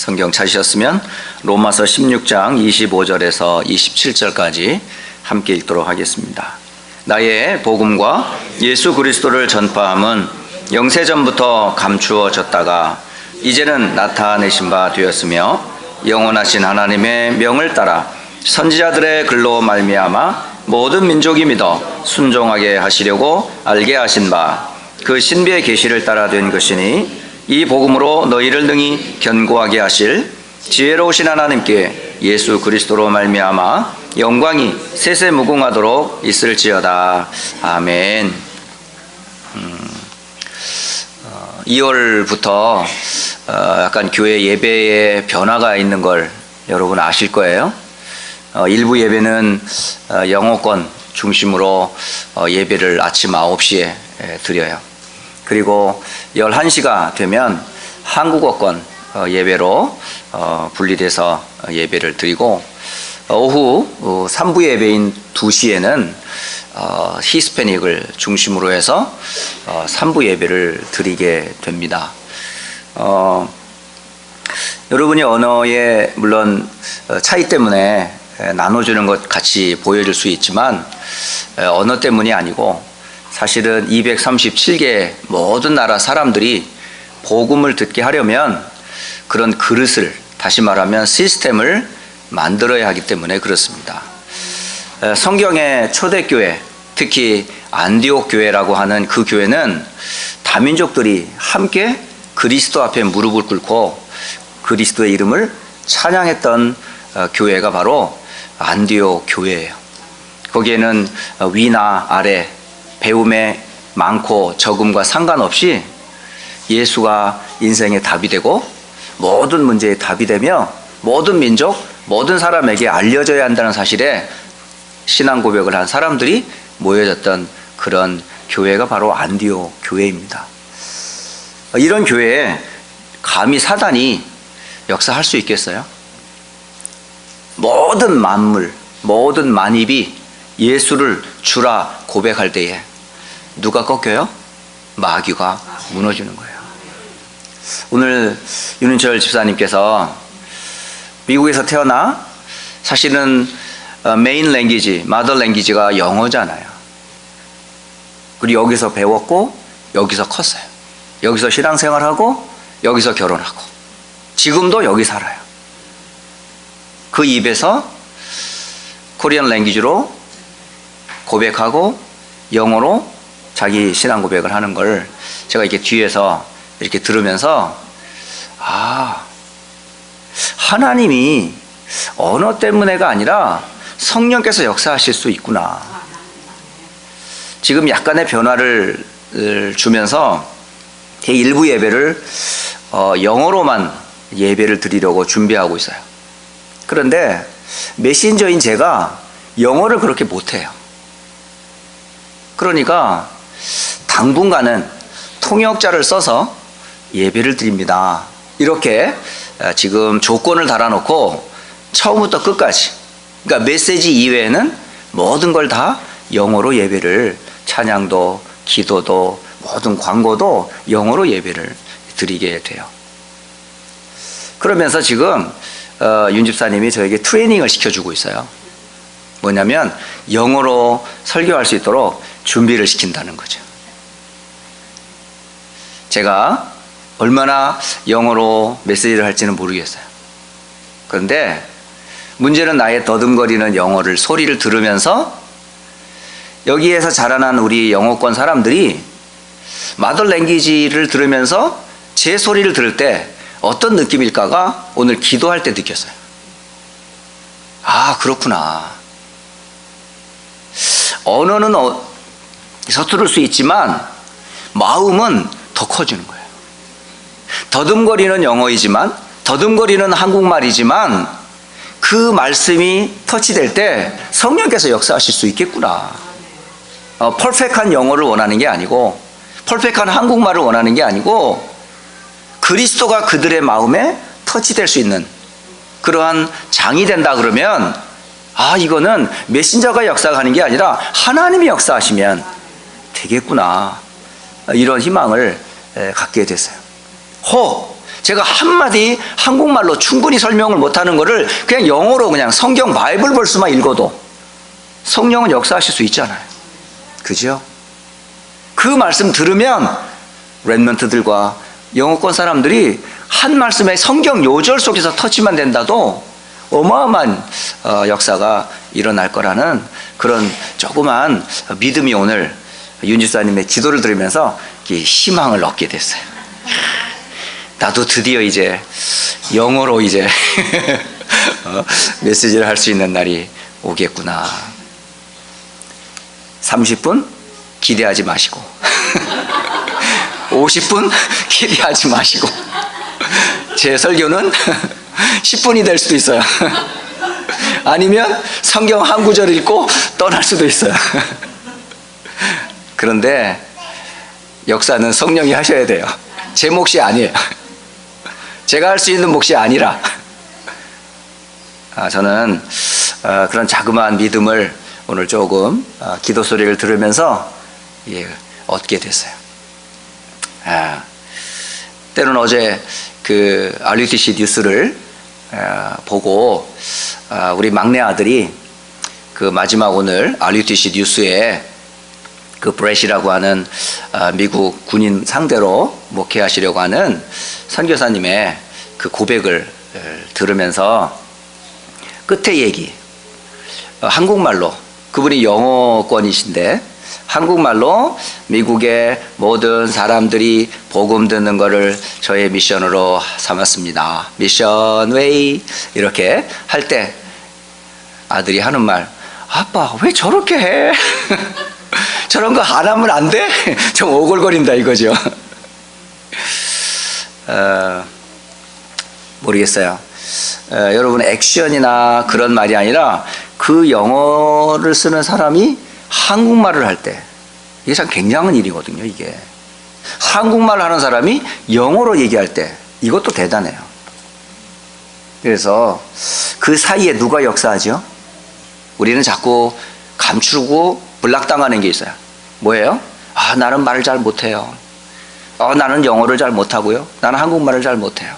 성경 찾으셨으면 로마서 16장 25절에서 27절까지 함께 읽도록 하겠습니다. 나의 복음과 예수 그리스도를 전파함은 영세전부터 감추어졌다가 이제는 나타내신 바 되었으며 영원하신 하나님의 명을 따라 선지자들의 글로 말미암아 모든 민족이 믿어 순종하게 하시려고 알게 하신 바 그 신비의 계시를 따라 된 것이니 이 복음으로 너희를 능히 견고하게 하실 지혜로우신 하나님께 예수 그리스도로 말미암아 영광이 세세무궁하도록 있을지어다. 아멘. 2월부터 약간 교회 예배에 변화가 있는 걸 여러분 아실 거예요. 일부 예배는 영어권 중심으로 예배를 아침 9시에 드려요. 그리고 11시가 되면 한국어권 예배로 분리돼서 예배를 드리고, 오후 3부 예배인 2시에는 히스패닉을 중심으로 해서 3부 예배를 드리게 됩니다. 여러분이 언어의 물론 차이 때문에 나눠주는 것 같이 보여줄 수 있지만 언어 때문이 아니고 사실은 237개 모든 나라 사람들이 복음을 듣게 하려면 그런 그릇을, 다시 말하면 시스템을 만들어야 하기 때문에 그렇습니다. 성경의 초대교회, 특히 안디옥 교회라고 하는 그 교회는 다민족들이 함께 그리스도 앞에 무릎을 꿇고 그리스도의 이름을 찬양했던 교회가 바로 안디옥 교회예요. 거기에는 위나 아래, 배움의 많고 적음과 상관없이 예수가 인생의 답이 되고 모든 문제의 답이 되며 모든 민족, 모든 사람에게 알려져야 한다는 사실에 신앙 고백을 한 사람들이 모여졌던 그런 교회가 바로 안디옥 교회입니다. 이런 교회에 감히 사단이 역사할 수 있겠어요? 모든 만물, 모든 만입이 예수를 주라 고백할 때에 누가 꺾여요? 마귀가 무너지는 거예요. 오늘 윤은철 집사님께서 미국에서 태어나 사실은 메인 랭귀지, 마더 랭귀지가 영어잖아요. 그리고 여기서 배웠고 여기서 컸어요. 여기서 신앙생활하고 여기서 결혼하고 지금도 여기 살아요. 그 입에서 코리안 랭귀지로 고백하고 영어로 자기 신앙 고백을 하는 걸 제가 이렇게 뒤에서 이렇게 들으면서 하나님이 언어 때문에가 아니라 성령께서 역사하실 수 있구나. 지금 약간의 변화를 주면서 일부 예배를 영어로만 예배를 드리려고 준비하고 있어요. 그런데 메신저인 제가 영어를 그렇게 못해요. 그러니까 당분간은 통역자를 써서 예배를 드립니다. 이렇게 지금 조건을 달아놓고 처음부터 끝까지, 그러니까 메시지 이외에는 모든 걸 다 영어로 예배를, 찬양도 기도도 모든 광고도 영어로 예배를 드리게 돼요. 그러면서 지금 윤 집사님이 저에게 트레이닝을 시켜주고 있어요. 뭐냐면 영어로 설교할 수 있도록 준비를 시킨다는 거죠. 제가 얼마나 영어로 메시지를 할지는 모르겠어요. 그런데 문제는 나의 더듬거리는 영어를, 소리를 들으면서 여기에서 자라난 우리 영어권 사람들이 마더 랭귀지를 들으면서 제 소리를 들을 때 어떤 느낌일까가 오늘 기도할 때 느꼈어요. 그렇구나. 언어는 서투를 수 있지만 마음은 더 커지는 거예요. 더듬거리는 영어이지만, 더듬거리는 한국말이지만 그 말씀이 터치될 때 성령께서 역사하실 수 있겠구나. 퍼펙트한 영어를 원하는 게 아니고, 퍼펙트한 한국말을 원하는 게 아니고, 그리스도가 그들의 마음에 터치될 수 있는 그러한 장이 된다 그러면 이거는 메신저가 역사하는 게 아니라 하나님이 역사하시면 되겠구나. 이런 희망을 갖게 됐어요. 제가 한마디 한국말로 충분히 설명을 못하는 거를 그냥 영어로 그냥 성경 바이블 벌스만 읽어도 성령은 역사하실 수 있잖아요. 그죠? 그 말씀 들으면 랩런트들과 영어권 사람들이 한 말씀의 성경 요절 속에서 터치만 된다도 어마어마한 역사가 일어날 거라는 그런 조그만 믿음이 오늘 윤지사님의 기도를 들으면서 희망을 얻게 됐어요. 나도 드디어 이제 영어로 이제 메시지를 할 수 있는 날이 오겠구나. 30분 기대하지 마시고 50분 기대하지 마시고 제 설교는 10분이 될 수도 있어요. 아니면 성경 한 구절 읽고 떠날 수도 있어요. 그런데 역사는 성령이 하셔야 돼요. 제 몫이 아니에요. 제가 할 수 있는 몫이 아니라 저는 그런 자그마한 믿음을 오늘 조금 기도 소리를 들으면서 얻게 됐어요. 때로는 어제 그 RUTC 뉴스를 보고 우리 막내 아들이 그 마지막 오늘 RUTC 뉴스에 그 브렛이라고 하는 미국 군인 상대로 목회하시려고 하는 선교사님의 그 고백을 들으면서 끝에 얘기 한국말로, 그분이 영어권이신데 한국말로 미국의 모든 사람들이 복음 듣는 것을 저의 미션으로 삼았습니다. 미션 웨이 이렇게 할 때 아들이 하는 말, 아빠 왜 저렇게 해? 저런 거 안 하면 안 돼? 좀 오글거린다 이거죠. 모르겠어요. 여러분 액션이나 그런 말이 아니라 그 영어를 쓰는 사람이 한국말을 할 때 이게 참 굉장한 일이거든요. 이게 한국말 하는 사람이 영어로 얘기할 때 이것도 대단해요. 그래서 그 사이에 누가 역사하죠? 우리는 자꾸 감추고 블락당하는 게 있어요. 뭐예요? 나는 말을 잘 못해요. 나는 영어를 잘 못하고요. 나는 한국말을 잘 못해요.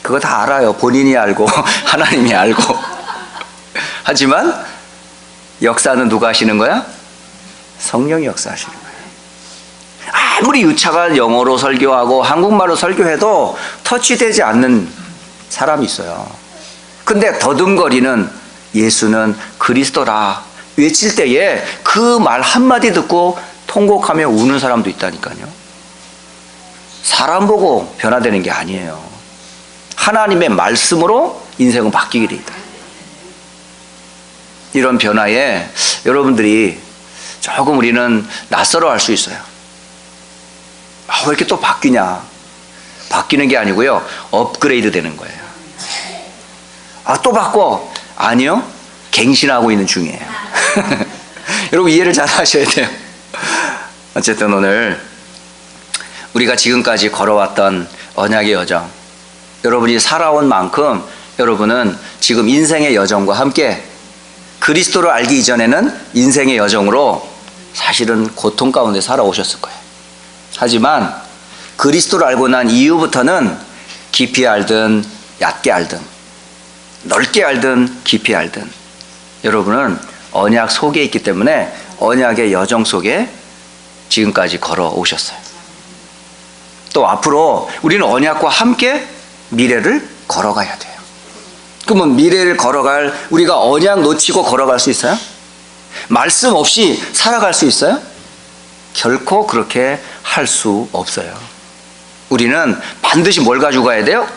그거 다 알아요. 본인이 알고 하나님이 알고. 하지만 역사는 누가 하시는 거야? 성령이 역사하시는 거예요. 아무리 유창한 영어로 설교하고 한국말로 설교해도 터치되지 않는 사람이 있어요. 근데 더듬거리는 예수는 그리스도라 외칠 때에 그 말 한마디 듣고 통곡하며 우는 사람도 있다니까요. 사람 보고 변화되는 게 아니에요. 하나님의 말씀으로 인생은 바뀌게 돼 있다. 이런 변화에 여러분들이 조금 우리는 낯설어 할 수 있어요. 왜 이렇게 또 바뀌냐? 바뀌는 게 아니고요, 업그레이드 되는 거예요. 또 바꿔? 아니요, 갱신하고 있는 중이에요. 여러분 이해를 잘 하셔야 돼요. 어쨌든 오늘 우리가 지금까지 걸어왔던 언약의 여정, 여러분이 살아온 만큼 여러분은 지금 인생의 여정과 함께 그리스도를 알기 이전에는 인생의 여정으로 사실은 고통 가운데 살아오셨을 거예요. 하지만 그리스도를 알고 난 이후부터는 깊이 알든 얕게 알든 넓게 알든 깊이 알든 여러분은 언약 속에 있기 때문에 언약의 여정 속에 지금까지 걸어오셨어요. 또 앞으로 우리는 언약과 함께 미래를 걸어가야 돼요. 그러면 미래를 걸어갈, 우리가 언약 놓치고 걸어갈 수 있어요? 말씀 없이 살아갈 수 있어요? 결코 그렇게 할 수 없어요. 우리는 반드시 뭘 가지고 가야 돼요?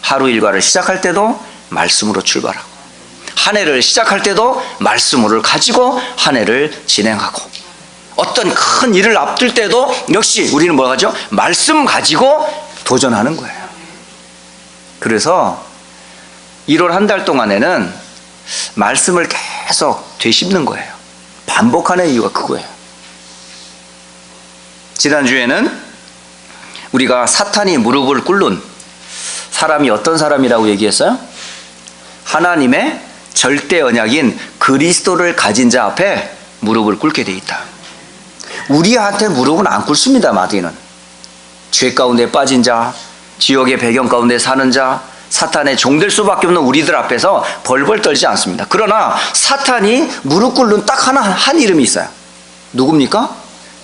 하루 일과를 시작할 때도 말씀으로 출발하고, 한 해를 시작할 때도 말씀을 가지고 한 해를 진행하고, 어떤 큰 일을 앞둘 때도 역시 우리는 뭘 하죠? 말씀 가지고 도전하는 거예요. 그래서 1월 한 달 동안에는 말씀을 계속 되씹는 거예요. 반복하는 이유가 그거예요. 지난주에는 우리가 사탄이 무릎을 꿇는 사람이 어떤 사람이라고 얘기했어요? 하나님의 절대 언약인 그리스도를 가진 자 앞에 무릎을 꿇게 돼 있다. 우리한테 무릎은 안 꿇습니다. 마귀는 죄 가운데 빠진 자, 지옥의 배경 가운데 사는 자, 사탄의 종될 수밖에 없는 우리들 앞에서 벌벌 떨지 않습니다. 그러나 사탄이 무릎 꿇는 딱 한 이름이 있어요. 누굽니까?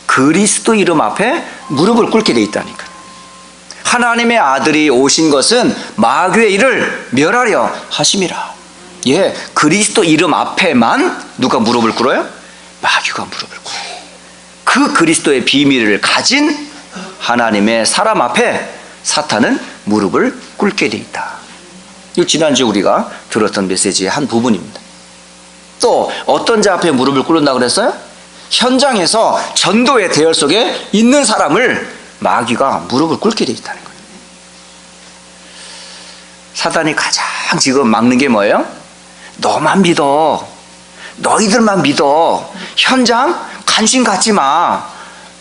그리스도 이름 앞에 무릎을 꿇게 돼 있다니까요. 하나님의 아들이 오신 것은 마귀의 일을 멸하려 하심이라. 예, 그리스도 이름 앞에만 누가 무릎을 꿇어요? 마귀가 무릎을 꿇어요. 그 그리스도의 비밀을 가진 하나님의 사람 앞에 사탄은 무릎을 꿇게 돼 있다. 이 지난주에 우리가 들었던 메시지의 한 부분입니다. 또 어떤 자 앞에 무릎을 꿇는다고 그랬어요? 현장에서 전도의 대열 속에 있는 사람을 마귀가 무릎을 꿇게 돼 있다는 거예요. 사탄이 가장 지금 막는 게 뭐예요? 너만 믿어. 너희들만 믿어. 현장 관심 갖지 마.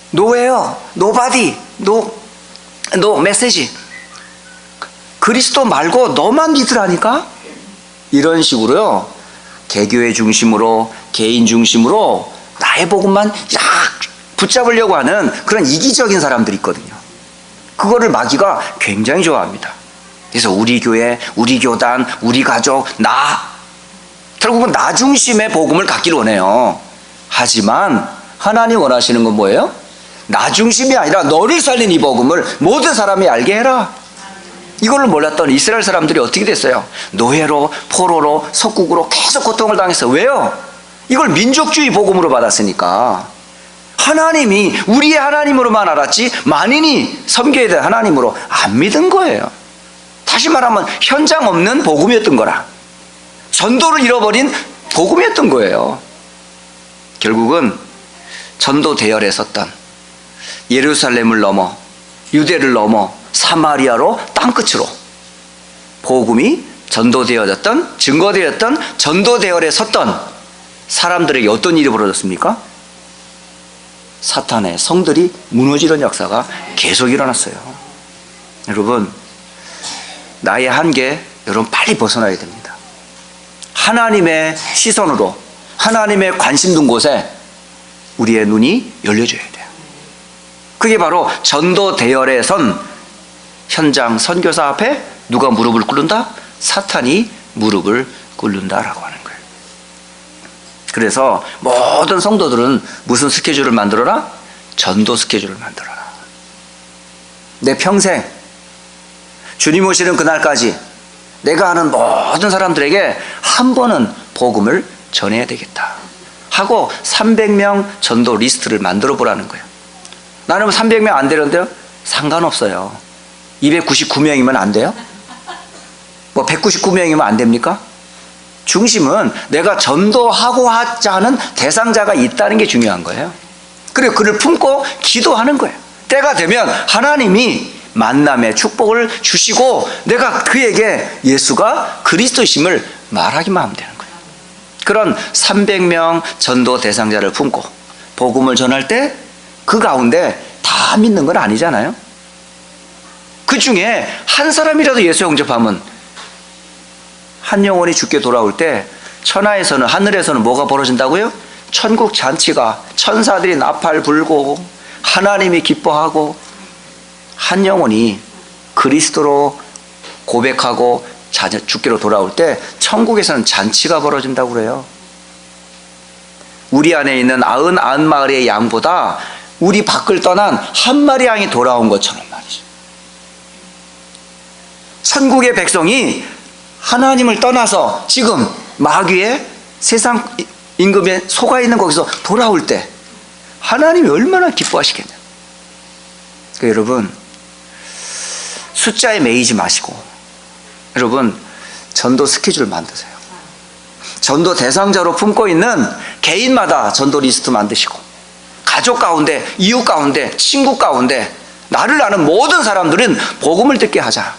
노웨어, 노바디, 노 메시지. 그리스도 말고 너만 믿으라니까? 이런 식으로요. 개교회 중심으로, 개인 중심으로 나의 복음만 붙잡으려고 하는 그런 이기적인 사람들이 있거든요. 그거를 마귀가 굉장히 좋아합니다. 그래서 우리 교회, 우리 교단, 우리 가족, 결국은 나 중심의 복음을 갖기를 원해요. 하지만 하나님 원하시는 건 뭐예요? 나 중심이 아니라 너를 살린 이 복음을 모든 사람이 알게 해라. 이걸 몰랐던 이스라엘 사람들이 어떻게 됐어요? 노예로, 포로로, 속국으로 계속 고통을 당했어요. 왜요? 이걸 민족주의 복음으로 받았으니까. 하나님이 우리의 하나님으로만 알았지 만인이 섬겨야 될 하나님으로 안 믿은 거예요. 다시 말하면 현장 없는 복음이었던 거라. 전도를 잃어버린 복음이었던 거예요. 결국은 전도 대열에 섰던 예루살렘을 넘어 유대를 넘어 사마리아로 땅끝으로 복음이 전도되어졌던, 증거되었던 전도 대열에 섰던 사람들에게 어떤 일이 벌어졌습니까? 사탄의 성들이 무너지는 역사가 계속 일어났어요. 여러분, 나의 한계, 여러분 빨리 벗어나야 됩니다. 하나님의 시선으로, 하나님의 관심 둔 곳에 우리의 눈이 열려져야 돼요. 그게 바로 전도 대열에 선 현장 선교사 앞에 누가 무릎을 꿇는다? 사탄이 무릎을 꿇는다라고 하는 거예요. 그래서 모든 성도들은 무슨 스케줄을 만들어라? 전도 스케줄을 만들어라. 내 평생 주님 오시는 그날까지 내가 아는 모든 사람들에게 한 번은 복음을 전해야 되겠다 하고 300명 전도 리스트를 만들어 보라는 거예요. 나는 300명 안 되는데요? 상관없어요. 299명이면 안 돼요? 199명이면 안 됩니까? 중심은 내가 전도하고 하자 하는 대상자가 있다는 게 중요한 거예요. 그리고 그를 품고 기도하는 거예요. 때가 되면 하나님이 만남의 축복을 주시고 내가 그에게 예수가 그리스도이심을 말하기만 하면 되는 거예요. 그런 300명 전도 대상자를 품고 복음을 전할 때 그 가운데 다 믿는 건 아니잖아요. 그 중에 한 사람이라도 예수 영접하면 한 영혼이 죽게 돌아올 때 천하에서는, 하늘에서는 뭐가 벌어진다고요? 천국 잔치가, 천사들이 나팔 불고 하나님이 기뻐하고 한 영혼이 그리스도로 고백하고 죽게로 돌아올 때 천국에서는 잔치가 벌어진다고 그래요. 우리 안에 있는 99마리의 양보다 우리 밖을 떠난 한 마리 양이 돌아온 것처럼 말이죠. 천국의 백성이 하나님을 떠나서 지금 마귀의 세상 임금에 속아 있는 거기서 돌아올 때 하나님이 얼마나 기뻐하시겠냐. 그러니까 여러분, 숫자에 매이지 마시고 여러분 전도 스케줄 만드세요. 전도 대상자로 품고 있는 개인마다 전도 리스트 만드시고 가족 가운데, 이웃 가운데, 친구 가운데 나를 아는 모든 사람들은 복음을 듣게 하자.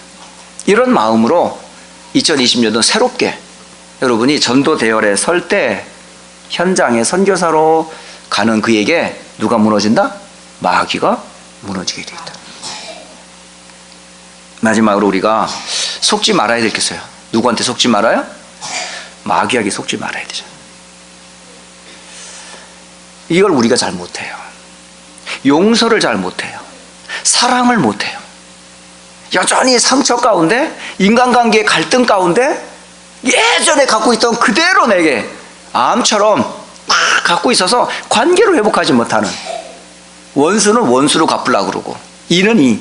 이런 마음으로 2020년도 새롭게 여러분이 전도 대열에 설 때 현장의 선교사로 가는 그에게 누가 무너진다? 마귀가 무너지게 되어 있다. 마지막으로 우리가 속지 말아야 될 게 있어요. 누구한테 속지 말아요? 마귀에게 속지 말아야 되죠. 이걸 우리가 잘 못해요. 용서를 잘 못해요. 사랑을 못해요. 여전히 상처 가운데, 인간관계의 갈등 가운데 예전에 갖고 있던 그대로 내게 암처럼 막 갖고 있어서 관계로 회복하지 못하는, 원수는 원수로 갚으려고 그러고 이는 이,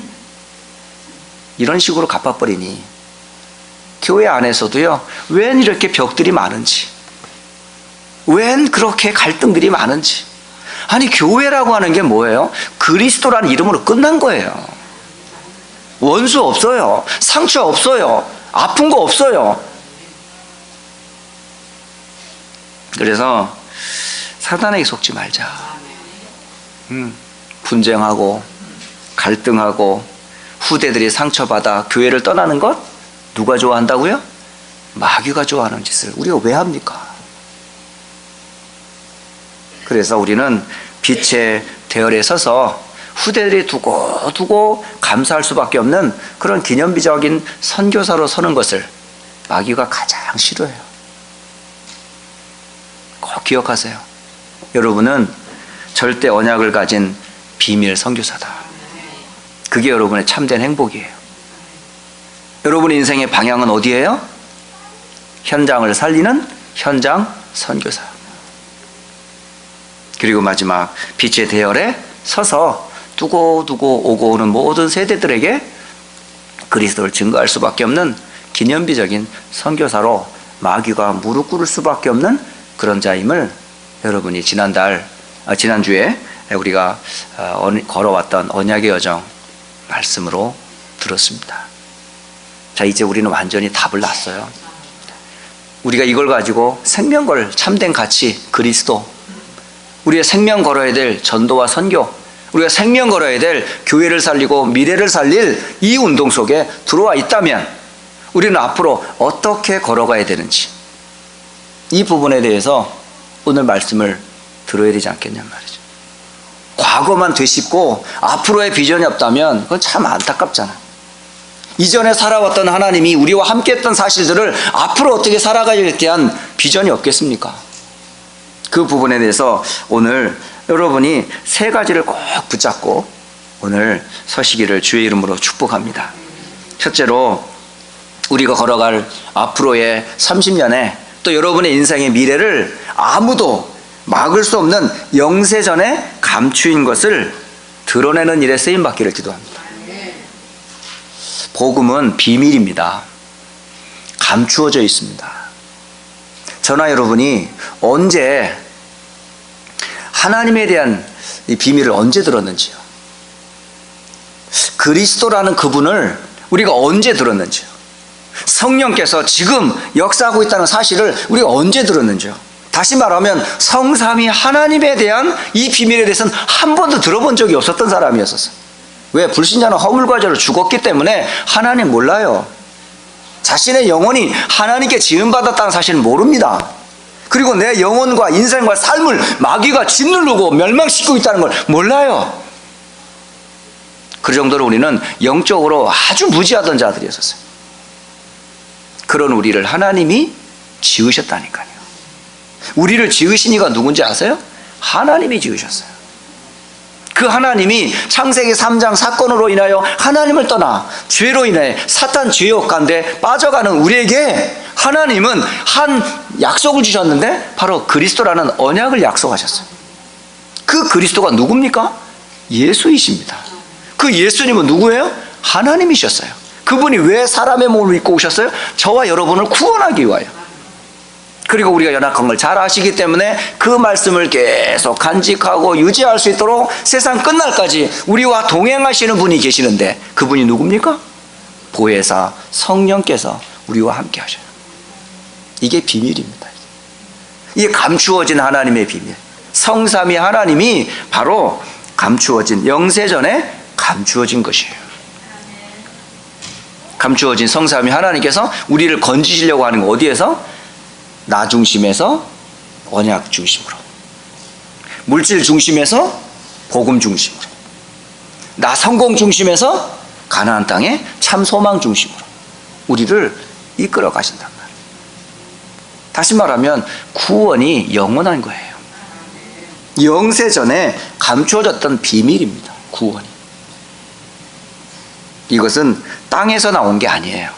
이런 식으로 갚아버리니 교회 안에서도요, 웬 이렇게 벽들이 많은지, 웬 그렇게 갈등들이 많은지. 아니, 교회라고 하는 게 뭐예요? 그리스도라는 이름으로 끝난 거예요. 원수 없어요. 상처 없어요. 아픈 거 없어요. 그래서 사단에게 속지 말자. 분쟁하고 갈등하고 후대들이 상처받아 교회를 떠나는 것 누가 좋아한다고요? 마귀가 좋아하는 짓을 우리가 왜 합니까? 그래서 우리는 빛의 대열에 서서 후대들이 두고 감사할 수밖에 없는 그런 기념비적인 선교사로 서는 것을 마귀가 가장 싫어해요. 꼭 기억하세요. 여러분은 절대 언약을 가진 비밀 선교사다. 그게 여러분의 참된 행복이에요. 여러분의 인생의 방향은 어디예요? 현장을 살리는 현장 선교사. 그리고 마지막, 빛의 대열에 서서 두고 오고 오는 모든 세대들에게 그리스도를 증거할 수밖에 없는 기념비적인 선교사로 마귀가 무릎 꿇을 수밖에 없는 그런 자임을 여러분이 지난주에 우리가 걸어왔던 언약의 여정 말씀으로 들었습니다. 자, 이제 우리는 완전히 답을 났어요. 우리가 이걸 가지고 생명 걸 참된 가치, 그리스도, 우리의 생명 걸어야 될 전도와 선교, 우리가 생명 걸어야 될 교회를 살리고 미래를 살릴 이 운동 속에 들어와 있다면 우리는 앞으로 어떻게 걸어가야 되는지, 이 부분에 대해서 오늘 말씀을 들어야 되지 않겠냔 말이죠. 과거만 되씹고 앞으로의 비전이 없다면 그건 참 안타깝잖아요. 이전에 살아왔던 하나님이 우리와 함께했던 사실들을 앞으로 어떻게 살아가야에 대한 비전이 없겠습니까? 그 부분에 대해서 오늘 여러분이 세 가지를 꼭 붙잡고 오늘 서시기를 주의 이름으로 축복합니다. 첫째로, 우리가 걸어갈 앞으로의 30년에 또 여러분의 인생의 미래를 아무도 막을 수 없는 영세전에 감추인 것을 드러내는 일에 쓰임받기를 기도합니다. 복음은 비밀입니다. 감추어져 있습니다. 저나 여러분이 언제 하나님에 대한 이 비밀을 언제 들었는지요? 그리스도라는 그분을 우리가 언제 들었는지요? 성령께서 지금 역사하고 있다는 사실을 우리가 언제 들었는지요? 다시 말하면 성삼위 하나님에 대한 이 비밀에 대해서는 한 번도 들어본 적이 없었던 사람이었어요. 왜? 불신자는 허물과 죄로 죽었기 때문에 하나님 몰라요. 자신의 영혼이 하나님께 지음받았다는 사실을 모릅니다. 그리고 내 영혼과 인생과 삶을 마귀가 짓누르고 멸망시키고 있다는 걸 몰라요. 그 정도로 우리는 영적으로 아주 무지하던 자들이었어요. 그런 우리를 하나님이 지으셨다니까요. 우리를 지으신 이가 누군지 아세요? 하나님이 지으셨어요. 그 하나님이 창세기 3장 사건으로 인하여 하나님을 떠나 죄로 인해 사탄 죄의 가운데 빠져가는 우리에게 하나님은 한 약속을 주셨는데 바로 그리스도라는 언약을 약속하셨어요. 그 그리스도가 누굽니까? 예수이십니다. 그 예수님은 누구예요? 하나님이셨어요. 그분이 왜 사람의 몸을 입고 오셨어요? 저와 여러분을 구원하기 위하여. 그리고 우리가 연약한 걸 잘 아시기 때문에 그 말씀을 계속 간직하고 유지할 수 있도록 세상 끝날까지 우리와 동행하시는 분이 계시는데 그분이 누굽니까? 보혜사 성령께서 우리와 함께 하셔요. 이게 비밀입니다. 이게 감추어진 하나님의 비밀. 성삼위 하나님이 바로 감추어진, 영세전에 감추어진 것이에요. 감추어진 성삼위 하나님께서 우리를 건지시려고 하는 거 어디에서? 나 중심에서 언약 중심으로, 물질 중심에서 복음 중심으로, 나 성공 중심에서 가나안 땅의 참 소망 중심으로 우리를 이끌어 가신단 말이에요. 다시 말하면 구원이 영원한 거예요. 영세전에 감추어졌던 비밀입니다. 구원이. 이것은 땅에서 나온 게 아니에요.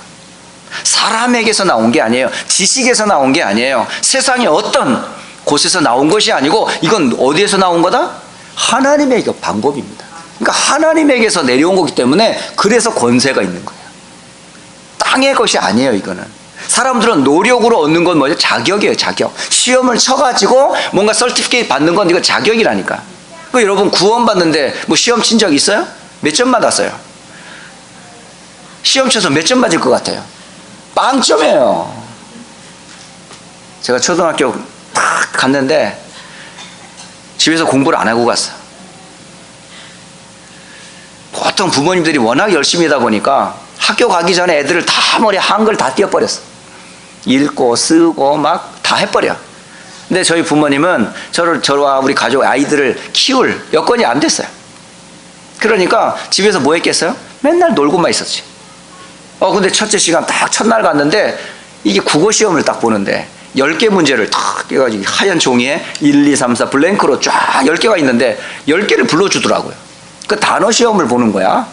사람에게서 나온 게 아니에요. 지식에서 나온 게 아니에요. 세상의 어떤 곳에서 나온 것이 아니고 이건 어디에서 나온 거다? 하나님의 방법입니다. 그러니까 하나님에게서 내려온 거기 때문에 그래서 권세가 있는 거예요. 땅의 것이 아니에요. 이거는 사람들은 노력으로 얻는 건 뭐죠? 자격이에요. 자격. 시험을 쳐가지고 뭔가 서티피케이트 받는 건 이거 자격이라니까. 그 여러분 구원 받는데 뭐 시험 친 적 있어요? 몇 점 받았어요? 시험 쳐서 몇 점 맞을 것 같아요? 빵점이에요. 제가 초등학교 딱 갔는데 집에서 공부를 안 하고 갔어요. 보통 부모님들이 워낙 열심히 하다 보니까 학교 가기 전에 애들을 다 머리에 한글 다 띄워버렸어. 읽고 쓰고 막 다 해버려. 근데 저희 부모님은 저와 우리 가족 아이들을 키울 여건이 안 됐어요. 그러니까 집에서 뭐 했겠어요? 맨날 놀고만 있었지. 근데 첫째 시간 딱 첫날 갔는데 이게 국어 시험을 딱 보는데 10개 문제를 탁 해가지고 하얀 종이에 1, 2, 3, 4 블랭크로 쫙 10개가 있는데 10개를 불러주더라고요. 그 단어 시험을 보는 거야.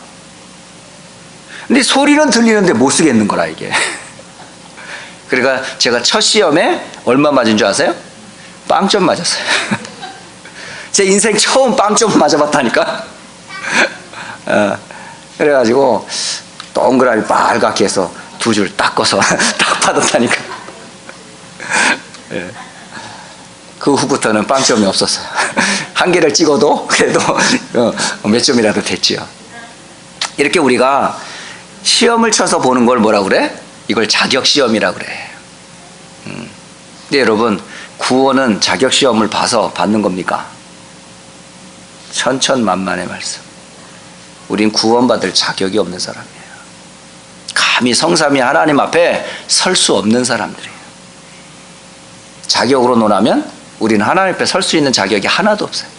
근데 소리는 들리는데 못 쓰겠는 거라 이게. 그러니까 제가 첫 시험에 얼마 맞은 줄 아세요? 빵점 맞았어요. 제 인생 처음 빵점 맞아봤다니까. 그래가지고 동그라미 빨갛게 해서 두 줄 딱 꺼서 딱 받았다니까. 그 후부터는 빵점이 없었어요. 한 개를 찍어도 그래도 몇 점이라도 됐지요. 이렇게 우리가 시험을 쳐서 보는 걸 뭐라 그래? 이걸 자격시험이라 그래. 근데 여러분 구원은 자격시험을 봐서 받는 겁니까? 천천만만의 말씀. 우린 구원받을 자격이 없는 사람이에요. 감히 성삼위 하나님 앞에 설 수 없는 사람들이에요. 자격으로 논하면 우리는 하나님 앞에 설 수 있는 자격이 하나도 없어요.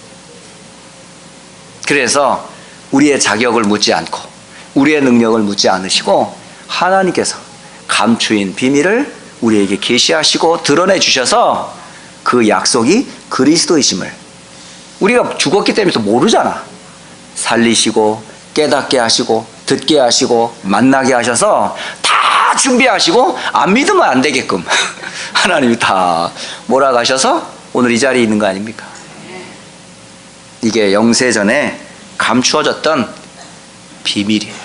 그래서 우리의 자격을 묻지 않고 우리의 능력을 묻지 않으시고 하나님께서 감추인 비밀을 우리에게 계시하시고 드러내 주셔서 그 약속이 그리스도이심을 우리가 죽었기 때문에 또 모르잖아. 살리시고 깨닫게 하시고 듣게 하시고 만나게 하셔서 다 준비하시고 안 믿으면 안 되게끔 하나님이 다 몰아가셔서 오늘 이 자리에 있는 거 아닙니까? 이게 영세전에 감추어졌던 비밀이에요.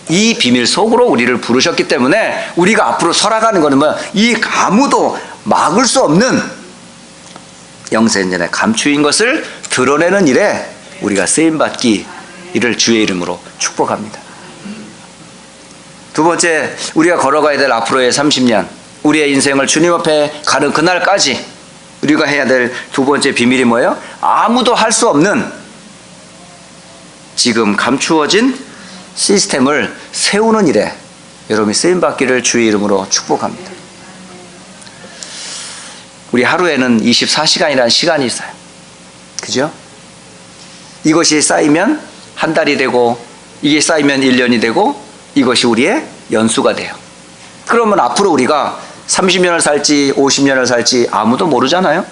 이 비밀 속으로 우리를 부르셨기 때문에 우리가 앞으로 살아가는 것은 뭐야? 이 아무도 막을 수 없는 영세전에 감추인 것을 드러내는 일에 우리가 쓰임받기 이를 주의 이름으로 축복합니다. 두 번째, 우리가 걸어가야 될 앞으로의 30년, 우리의 인생을 주님 앞에 가는 그날까지 우리가 해야 될 두 번째 비밀이 뭐예요? 아무도 할 수 없는 지금 감추어진 시스템을 세우는 일에 여러분이 쓰임받기를 주의 이름으로 축복합니다. 우리 하루에는 24시간이라는 시간이 있어요. 그죠? 이것이 쌓이면 한 달이 되고 이게 쌓이면 1년이 되고 이것이 우리의 연수가 돼요. 그러면 앞으로 우리가 30년을 살지 50년을 살지 아무도 모르잖아요.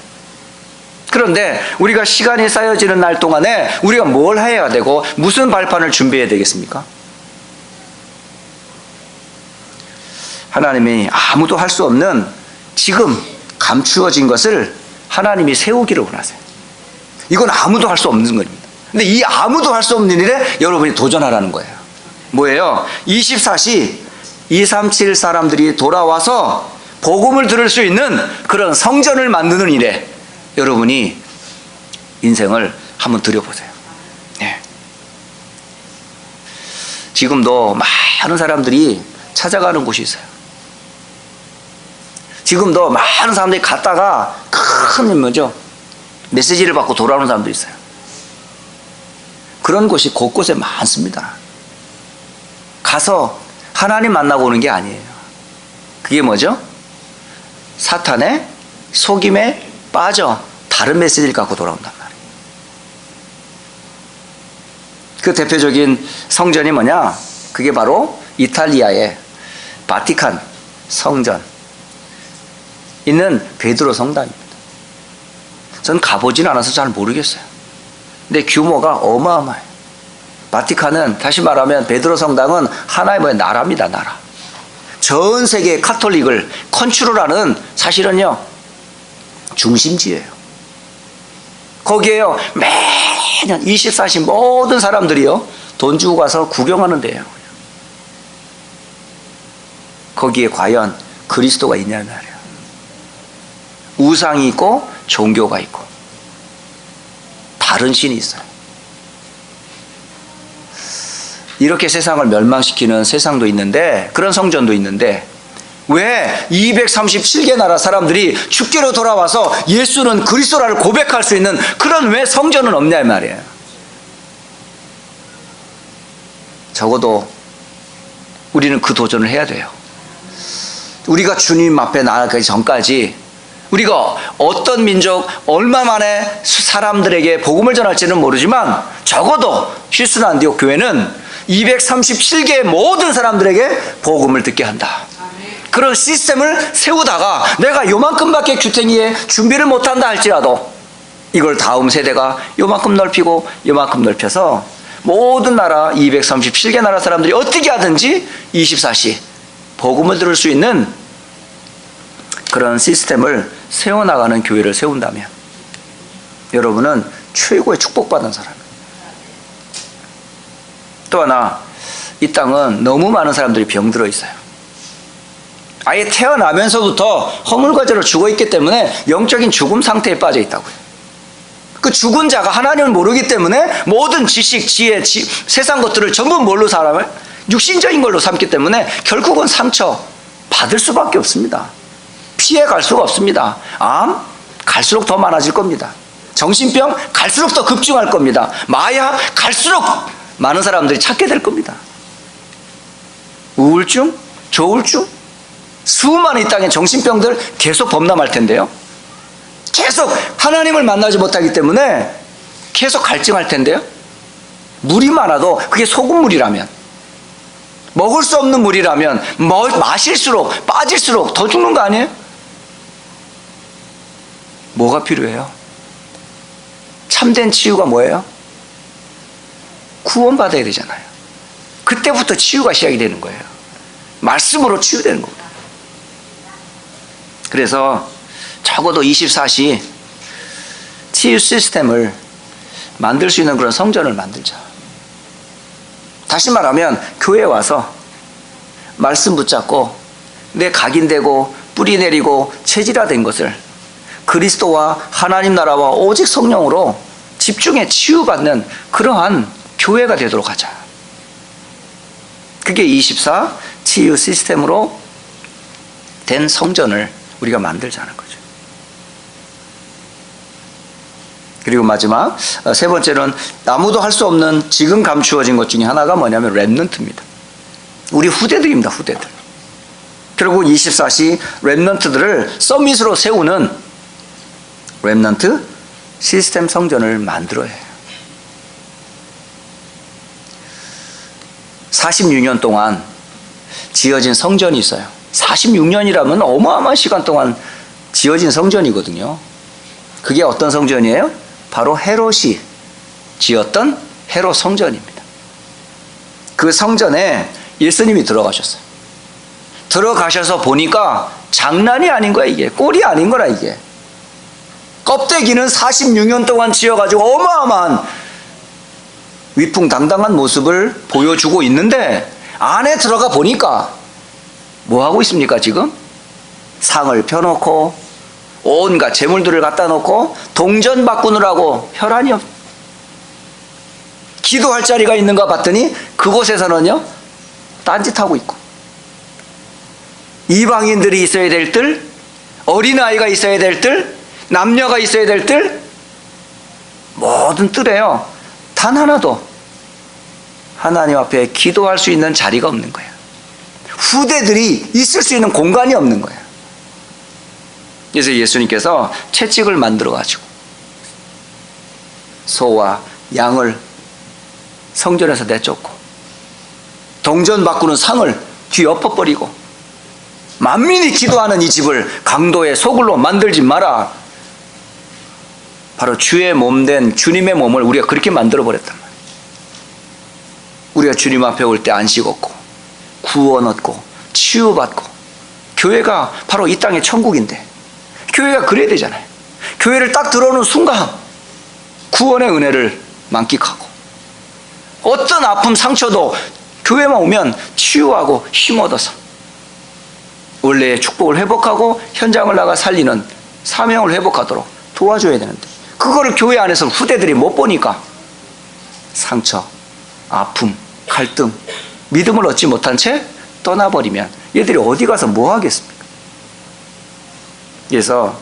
그런데 우리가 시간이 쌓여지는 날 동안에 우리가 뭘 해야 되고 무슨 발판을 준비해야 되겠습니까? 하나님이 아무도 할 수 없는 지금 감추어진 것을 하나님이 세우기를 원하세요. 이건 아무도 할 수 없는 겁니다. 근데 이 아무도 할 수 없는 일에 여러분이 도전하라는 거예요. 뭐예요? 24시 237 사람들이 돌아와서 복음을 들을 수 있는 그런 성전을 만드는 일에 여러분이 인생을 한번 들여보세요. 네. 지금도 많은 사람들이 찾아가는 곳이 있어요. 지금도 많은 사람들이 갔다가 큰 뭐죠? 메시지를 받고 돌아오는 사람도 있어요. 그런 곳이 곳곳에 많습니다. 가서 하나님 만나고 오는 게 아니에요. 그게 뭐죠? 사탄의 속임에 빠져 다른 메시지를 갖고 돌아온단 말이에요. 그 대표적인 성전이 뭐냐? 그게 바로 이탈리아의 바티칸 성전 있는 베드로 성당입니다. 전 가보진 않아서 잘 모르겠어요. 근데 규모가 어마어마해요. 바티칸은 다시 말하면 베드로 성당은 하나의 나라입니다. 나라. 전 세계 카톨릭을 컨트롤하는 사실은요 중심지예요. 거기에요 매년 24시 모든 사람들이요 돈 주고 가서 구경하는 데예요. 거기에 과연 그리스도가 있냐는 말이에요. 우상이 있고 종교가 있고 다른 신이 있어요. 이렇게 세상을 멸망시키는 세상도 있는데, 그런 성전도 있는데, 왜 237개 나라 사람들이 축제로 돌아와서 예수는 그리스도라를 고백할 수 있는 그런 왜 성전은 없냐 이 말이에요. 적어도 우리는 그 도전을 해야 돼요. 우리가 주님 앞에 나아가기 전까지 우리가 어떤 민족, 얼마 만에 사람들에게 복음을 전할지는 모르지만 적어도 힐슨 안디옥 교회는 237개의 모든 사람들에게 복음을 듣게 한다. 그런 시스템을 세우다가 내가 요만큼밖에 규탱이에 준비를 못한다 할지라도 이걸 다음 세대가 요만큼 넓히고 요만큼 넓혀서 모든 나라 237개 나라 사람들이 어떻게 하든지 24시 복음을 들을 수 있는 그런 시스템을 세워나가는 교회를 세운다면 여러분은 최고의 축복받은 사람이에요. 또 하나, 이 땅은 너무 많은 사람들이 병들어 있어요. 아예 태어나면서부터 허물과제로 죽어있기 때문에 영적인 죽음 상태에 빠져 있다고요. 그 죽은 자가 하나님을 모르기 때문에 모든 지식, 지혜, 세상 것들을 전부 뭘로 살아요? 육신적인 걸로 삼기 때문에 결국은 상처 받을 수밖에 없습니다. 피해 갈 수가 없습니다. 암 갈수록 더 많아질 겁니다. 정신병 갈수록 더 급증할 겁니다. 마약 갈수록 많은 사람들이 찾게 될 겁니다. 우울증, 조울증, 수많은 이 땅의 정신병들 계속 범람할 텐데요. 계속 하나님을 만나지 못하기 때문에 계속 갈증할 텐데요. 물이 많아도 그게 소금물이라면, 먹을 수 없는 물이라면 마실수록 빠질수록 더 죽는 거 아니에요? 뭐가 필요해요? 참된 치유가 뭐예요? 구원받아야 되잖아요. 그때부터 치유가 시작이 되는 거예요. 말씀으로 치유되는 겁니다. 그래서 적어도 24시 치유 시스템을 만들 수 있는 그런 성전을 만들자. 다시 말하면 교회에 와서 말씀 붙잡고 내 각인되고 뿌리 내리고 체질화된 것을 그리스도와 하나님 나라와 오직 성령으로 집중해 치유받는 그러한 교회가 되도록 하자. 그게 24 치유 시스템으로 된 성전을 우리가 만들자는 거죠. 그리고 마지막 세 번째는 아무도 할 수 없는 지금 감추어진 것 중에 하나가 뭐냐면 렘넌트입니다. 우리 후대들입니다. 후대들. 결국 24시 렘넌트들을 서밋으로 세우는 렘넌트 시스템 성전을 만들어야 해요. 46년 동안 지어진 성전이 있어요. 46년이라면 어마어마한 시간 동안 지어진 성전이거든요. 그게 어떤 성전이에요? 바로 헤롯이 지었던 헤롯 성전입니다. 그 성전에 예수님이 들어가셨어요. 들어가셔서 보니까 장난이 아닌 거야. 이게 꼴이 아닌 거라. 이게 껍데기는 46년 동안 지어가지고 어마어마한 위풍당당한 모습을 보여주고 있는데 안에 들어가 보니까 뭐 하고 있습니까? 지금 상을 펴놓고 온갖 재물들을 갖다 놓고 동전 바꾸느라고 혈안이 없. 기도할 자리가 있는가 봤더니 그곳에서는요 딴짓하고 있고, 이방인들이 있어야 될 뜰, 어린아이가 있어야 될 뜰, 남녀가 있어야 될 뜰, 모든 뜰에요 단 하나도 하나님 앞에 기도할 수 있는 자리가 없는 거예요. 후대들이 있을 수 있는 공간이 없는 거예요. 그래서 예수님께서 채찍을 만들어 가지고 소와 양을 성전에서 내쫓고 동전 바꾸는 상을 뒤엎어버리고 만민이 기도하는 이 집을 강도의 소굴로 만들지 마라. 바로 주의 몸 된 주님의 몸을 우리가 그렇게 만들어 버렸단 말이에요. 우리가 주님 앞에 올 때 안식 얻고 구원 얻고 치유받고, 교회가 바로 이 땅의 천국인데 교회가 그래야 되잖아요. 교회를 딱 들어오는 순간 구원의 은혜를 만끽하고, 어떤 아픔 상처도 교회만 오면 치유하고 힘 얻어서 원래의 축복을 회복하고 현장을 나가 살리는 사명을 회복하도록 도와줘야 되는데, 그거를 교회 안에서 후대들이 못 보니까 상처, 아픔, 갈등, 믿음을 얻지 못한 채 떠나버리면 얘들이 어디 가서 뭐 하겠습니까? 그래서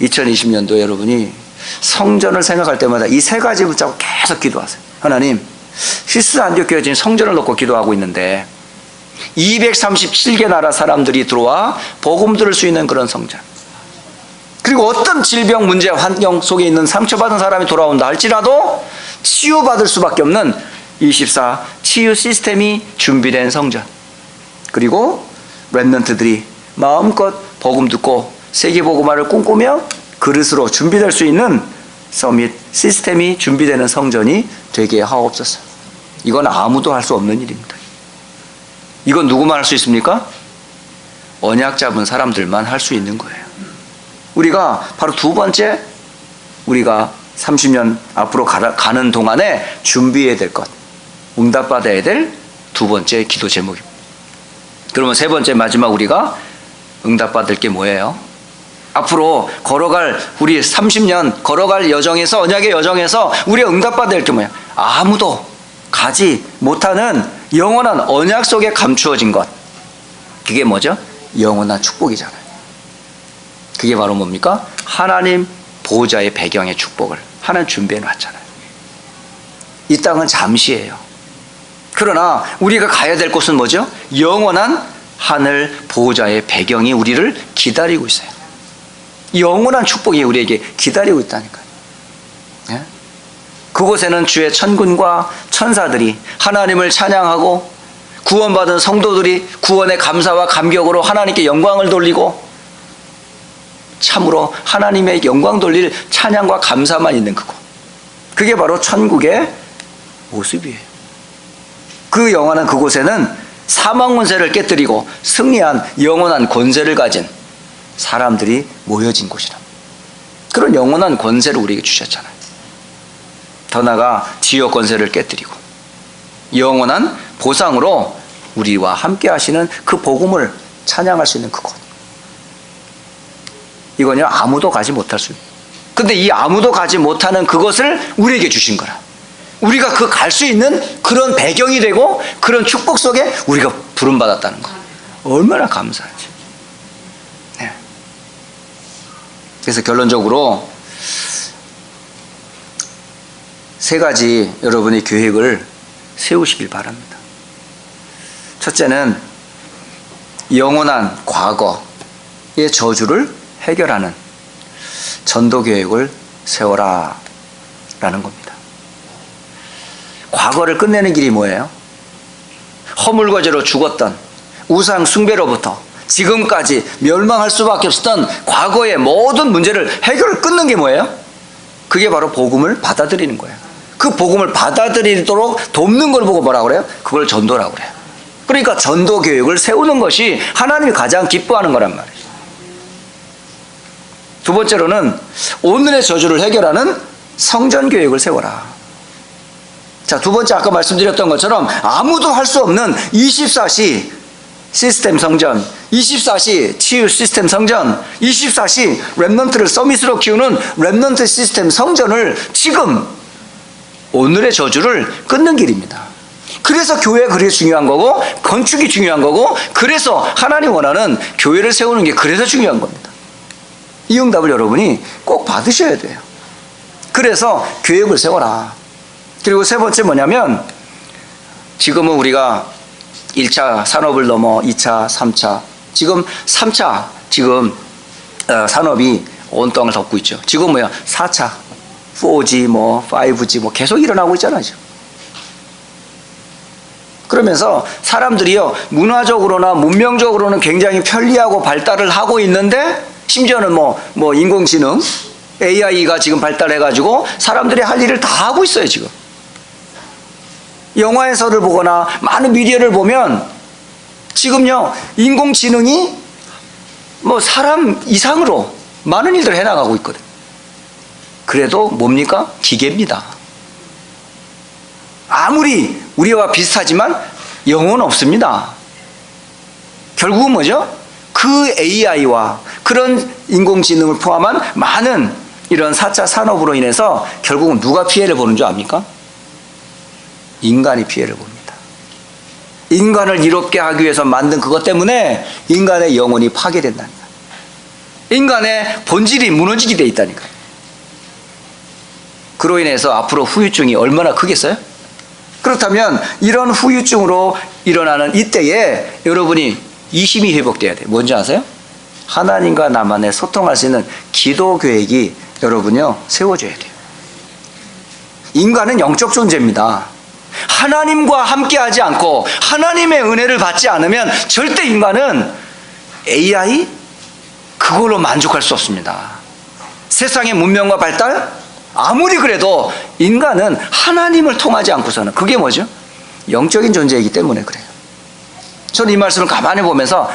2020년도 여러분이 성전을 생각할 때마다 이 세 가지 붙잡고 계속 기도하세요. 하나님, 히스 안디옥 교회 성전을 놓고 기도하고 있는데 237개 나라 사람들이 들어와 복음 들을 수 있는 그런 성전, 그리고 어떤 질병 문제 환경 속에 있는 상처받은 사람이 돌아온다 할지라도 치유받을 수밖에 없는 24 치유 시스템이 준비된 성전, 그리고 렘넌트들이 마음껏 복음 듣고 세계 복음화를 꿈꾸며 그릇으로 준비될 수 있는 서밋 시스템이 준비되는 성전이 되게 하옵소서. 이건 아무도 할 수 없는 일입니다. 이건 누구만 할 수 있습니까? 언약 잡은 사람들만 할 수 있는 거예요. 우리가 바로 두 번째, 우리가 30년 앞으로 가는 동안에 준비해야 될 것, 응답받아야 될 두 번째 기도 제목입니다. 그러면 세 번째, 마지막 우리가 응답받을 게 뭐예요? 앞으로 걸어갈, 우리 30년 걸어갈 여정에서, 언약의 여정에서 우리가 응답받을 게 뭐야? 아무도 가지 못하는 영원한 언약 속에 감추어진 것, 그게 뭐죠? 영원한 축복이잖아요. 그게 바로 뭡니까? 하나님 보호자의 배경의 축복을 하나님 준비해 놨잖아요. 이 땅은 잠시예요. 그러나 우리가 가야 될 곳은 뭐죠? 영원한 하늘 보호자의 배경이 우리를 기다리고 있어요. 영원한 축복이 우리에게 기다리고 있다니까요. 예? 그곳에는 주의 천군과 천사들이 하나님을 찬양하고, 구원받은 성도들이 구원의 감사와 감격으로 하나님께 영광을 돌리고, 참으로 하나님의 영광 돌릴 찬양과 감사만 있는 그곳, 그게 바로 천국의 모습이에요. 그 영원한 그곳에는 사망 권세를 깨뜨리고 승리한 영원한 권세를 가진 사람들이 모여진 곳이라. 그런 영원한 권세를 우리에게 주셨잖아요. 더 나아가 지역 권세를 깨뜨리고 영원한 보상으로 우리와 함께 하시는 그 복음을 찬양할 수 있는 그곳, 이건요 아무도 가지 못할 수 있는. 근데 이 아무도 가지 못하는 그것을 우리에게 주신 거라. 우리가 그 갈 수 있는 그런 배경이 되고 그런 축복 속에 우리가 부름받았다는 거, 얼마나 감사하지. 네. 그래서 결론적으로 세 가지 여러분의 계획을 세우시길 바랍니다. 첫째는 영원한 과거의 저주를 해결하는 전도 계획을 세워라 라는 겁니다. 과거를 끝내는 길이 뭐예요? 허물과제로 죽었던 우상 숭배로부터 지금까지 멸망할 수밖에 없었던 과거의 모든 문제를 끊는 게 뭐예요? 그게 바로 복음을 받아들이는 거예요. 그 복음을 받아들이도록 돕는 걸 보고 뭐라고 그래요? 그걸 전도라고 그래요. 그러니까 전도 계획을 세우는 것이 하나님이 가장 기뻐하는 거란 말이에요. 두 번째로는 오늘의 저주를 해결하는 성전 계획을 세워라. 자, 두 번째, 아까 말씀드렸던 것처럼 아무도 할 수 없는 24시 시스템 성전, 24시 치유 시스템 성전, 24시 렘넌트를 서밋으로 키우는 렘넌트 시스템 성전을 지금 오늘의 저주를 끊는 길입니다. 그래서 교회가 그게 중요한 거고 건축이 중요한 거고, 그래서 하나님 원하는 교회를 세우는 게 그래서 중요한 겁니다. 이 응답을 여러분이 꼭 받으셔야 돼요. 그래서 계획을 세워라. 그리고 세 번째 뭐냐면, 지금은 우리가 1차 산업을 넘어 2차, 3차, 지금 3차 지금 산업이 온 땅을 덮고 있죠. 지금 뭐야? 4차, 4G, 5G 계속 일어나고 있잖아요. 지금. 그러면서 사람들이요, 문화적으로나 문명적으로는 굉장히 편리하고 발달을 하고 있는데, 심지어는 인공지능, AI가 지금 발달해가지고 사람들이 할 일을 다 하고 있어요, 지금. 영화에서를 보거나 많은 미디어를 보면 지금요 인공지능이 뭐 사람 이상으로 많은 일들을 해나가고 있거든. 그래도 뭡니까? 기계입니다. 아무리 우리와 비슷하지만 영혼 없습니다. 결국은 뭐죠? 그 AI와 그런 인공지능을 포함한 많은 이런 4차 산업으로 인해서 결국은 누가 피해를 보는 줄 압니까? 인간이 피해를 봅니다. 인간을 이롭게 하기 위해서 만든 그것 때문에 인간의 영혼이 파괴된다니까. 인간의 본질이 무너지게 돼 있다니까요. 그로 인해서 앞으로 후유증이 얼마나 크겠어요? 그렇다면 이런 후유증으로 일어나는 이때에 여러분이 이 힘이 회복돼야 돼요. 뭔지 아세요? 하나님과 나만의 소통할 수 있는 기도 계획이 여러분요 세워져야 돼요. 인간은 영적 존재입니다. 하나님과 함께하지 않고 하나님의 은혜를 받지 않으면 절대 인간은 AI 그걸로 만족할 수 없습니다. 세상의 문명과 발달 아무리 그래도 인간은 하나님을 통하지 않고서는 그게 뭐죠? 영적인 존재이기 때문에 그래요. 저는 이 말씀을 가만히 보면서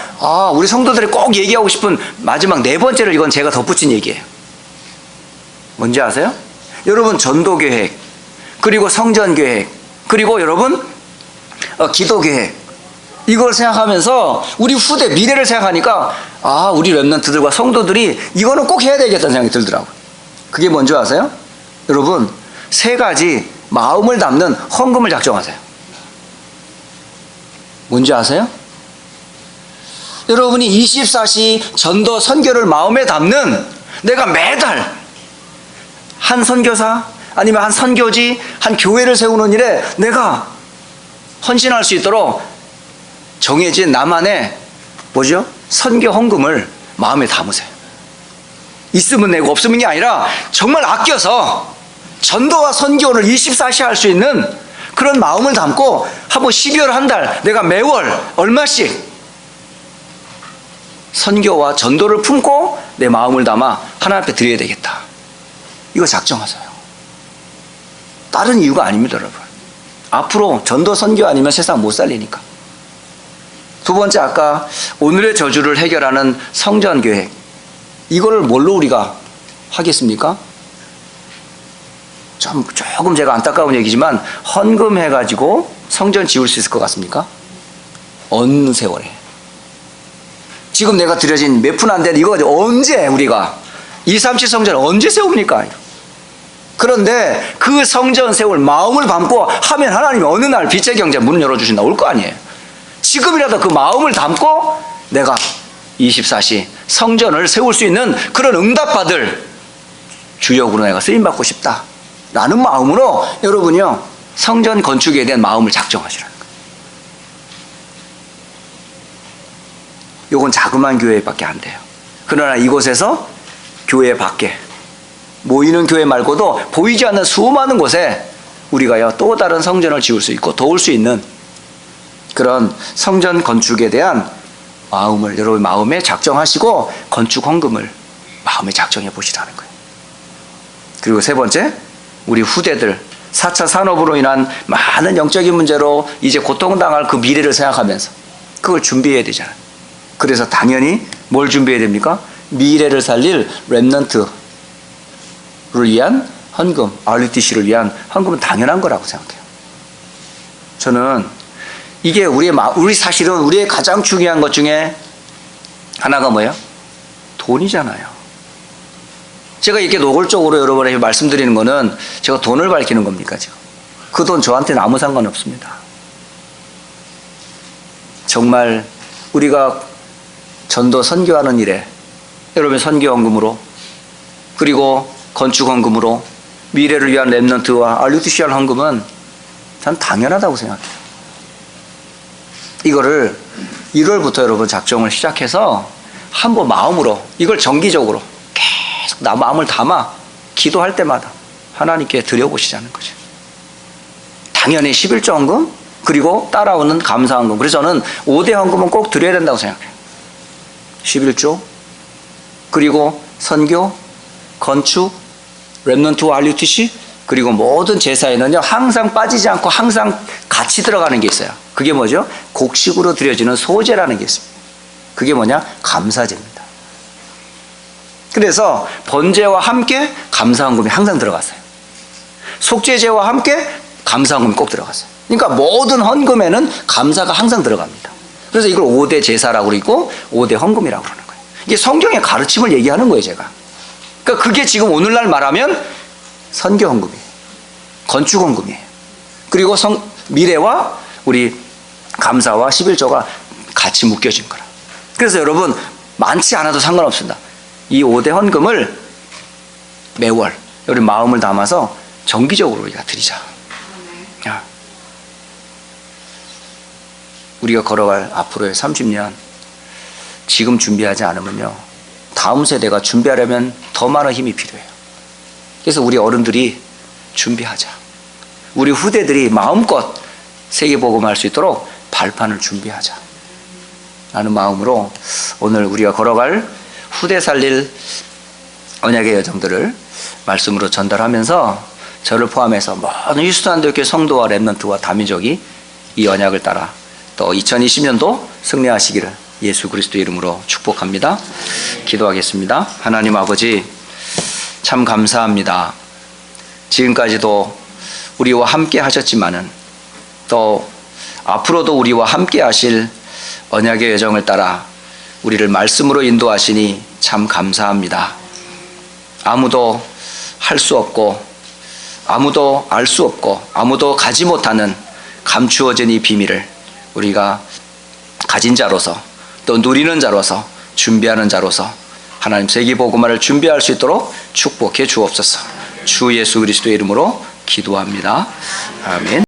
우리 성도들이 꼭 얘기하고 싶은 마지막 네 번째를 이건 제가 덧붙인 얘기예요. 뭔지 아세요? 여러분 전도계획 그리고 성전계획 그리고 여러분 기도계획 이걸 생각하면서 우리 후대 미래를 생각하니까 우리 렘넌트들과 성도들이 이거는 꼭 해야 되겠다는 생각이 들더라고요. 그게 뭔지 아세요? 여러분 3가지 마음을 담는 헌금을 작정하세요. 뭔지 아세요? 여러분이 24시 전도 선교를 마음에 담는 내가 매달 한 선교사 아니면 한 선교지 한 교회를 세우는 일에 내가 헌신할 수 있도록 정해진 나만의 뭐죠? 선교 헌금을 마음에 담으세요. 있으면 내고 없으면 게 아니라 정말 아껴서 전도와 선교를 24시 할 수 있는 그런 마음을 담고 한번 12월 한 달 내가 매월 얼마씩 선교와 전도를 품고 내 마음을 담아 하나님 앞에 드려야 되겠다. 이거 작정하세요. 다른 이유가 아닙니다, 여러분. 앞으로 전도 선교 아니면 세상 못 살리니까. 두 번째 아까 오늘의 저주를 해결하는 성전 계획. 이거를 뭘로 우리가 하겠습니까? 조금 제가 안타까운 얘기지만 헌금해가지고 성전 지을 수 있을 것 같습니까? 어느 세월에? 지금 내가 드려진 몇 푼 안 되는 이거 언제 우리가 237 성전 언제 세웁니까? 그런데 그 성전 세울 마음을 담고 하면 하나님이 어느 날 빛의 경제 문을 열어주신다 올 거 아니에요. 지금이라도 그 마음을 담고 내가 24시 성전을 세울 수 있는 그런 응답받을 주역으로 내가 쓰임받고 싶다 라는 마음으로 여러분이요 성전 건축에 대한 마음을 작정하시라는 거예요. 요건 자그마한 교회밖에 안 돼요. 그러나 이곳에서 교회 밖에 모이는 교회 말고도 보이지 않는 수많은 곳에 우리가요 또 다른 성전을 지을 수 있고 도울 수 있는 그런 성전 건축에 대한 마음을 여러분 마음에 작정하시고 건축 헌금을 마음에 작정해 보시라는 거예요. 그리고 세 번째, 우리 후대들 4차 산업으로 인한 많은 영적인 문제로 이제 고통당할 그 미래를 생각하면서 그걸 준비해야 되잖아요. 그래서 당연히 뭘 준비해야 됩니까? 미래를 살릴 렘넌트를 위한 헌금, RUTC를 위한 헌금은 당연한 거라고 생각해요. 저는 이게 우리 사실은 우리의 가장 중요한 것 중에 하나가 뭐예요? 돈이잖아요. 제가 이렇게 노골적으로 여러분에게 말씀드리는 거는 제가 돈을 밝히는 겁니까, 지금? 그 돈 저한테는 아무 상관없습니다. 정말 우리가 전도 선교하는 일에 여러분 선교헌금으로 그리고 건축헌금으로 미래를 위한 렘넌트와 RUTCR 헌금은 전 당연하다고 생각해요. 이거를 1월부터 여러분 작정을 시작해서 한번 마음으로 이걸 정기적으로 계속 나 마음을 담아 기도할 때마다 하나님께 드려보시자는 거죠. 당연히 11조 헌금 그리고 따라오는 감사 헌금. 그래서 저는 5대 헌금은 꼭 드려야 된다고 생각해요. 11조 그리고 선교, 건축, 렘넌트와 RUTC 그리고 모든 제사에는요 항상 빠지지 않고 항상 같이 들어가는 게 있어요. 그게 뭐죠? 곡식으로 드려지는 소제라는 게 있습니다. 그게 뭐냐? 감사제입니다. 그래서 번제와 함께 감사헌금이 항상 들어갔어요. 속죄제와 함께 감사헌금이 꼭 들어갔어요. 그러니까 모든 헌금에는 감사가 항상 들어갑니다. 그래서 이걸 5대 제사라고 그러고 5대 헌금이라고 그러는 거예요. 이게 성경의 가르침을 얘기하는 거예요, 제가. 그러니까 그게 지금 오늘날 말하면 선교 헌금이에요. 건축 헌금이에요. 그리고 미래와 우리 감사와 11조가 같이 묶여진 거라. 그래서 여러분 많지 않아도 상관없습니다. 이 5대 헌금을 매월 우리 마음을 담아서 정기적으로 우리가 드리자. 우리가 걸어갈 앞으로의 30년 지금 준비하지 않으면요 다음 세대가 준비하려면 더 많은 힘이 필요해요. 그래서 우리 어른들이 준비하자. 우리 후대들이 마음껏 세계복음할 수 있도록 발판을 준비하자 라는 마음으로 오늘 우리가 걸어갈 후대 살릴 언약의 여정들을 말씀으로 전달하면서 저를 포함해서 모든 휴스턴한대교회 성도와 렘넌트와 다민족이 이 언약을 따라 또 2020년도 승리하시기를 예수 그리스도 이름으로 축복합니다. 기도하겠습니다. 하나님 아버지 참 감사합니다. 지금까지도 우리와 함께 하셨지만은 또 앞으로도 우리와 함께 하실 언약의 여정을 따라 우리를 말씀으로 인도하시니 참 감사합니다. 아무도 할 수 없고 아무도 알 수 없고 아무도 가지 못하는 감추어진 이 비밀을 우리가 가진 자로서 또 누리는 자로서 준비하는 자로서 하나님 세계복음화를 준비할 수 있도록 축복해 주옵소서. 주 예수 그리스도의 이름으로 기도합니다. 아멘.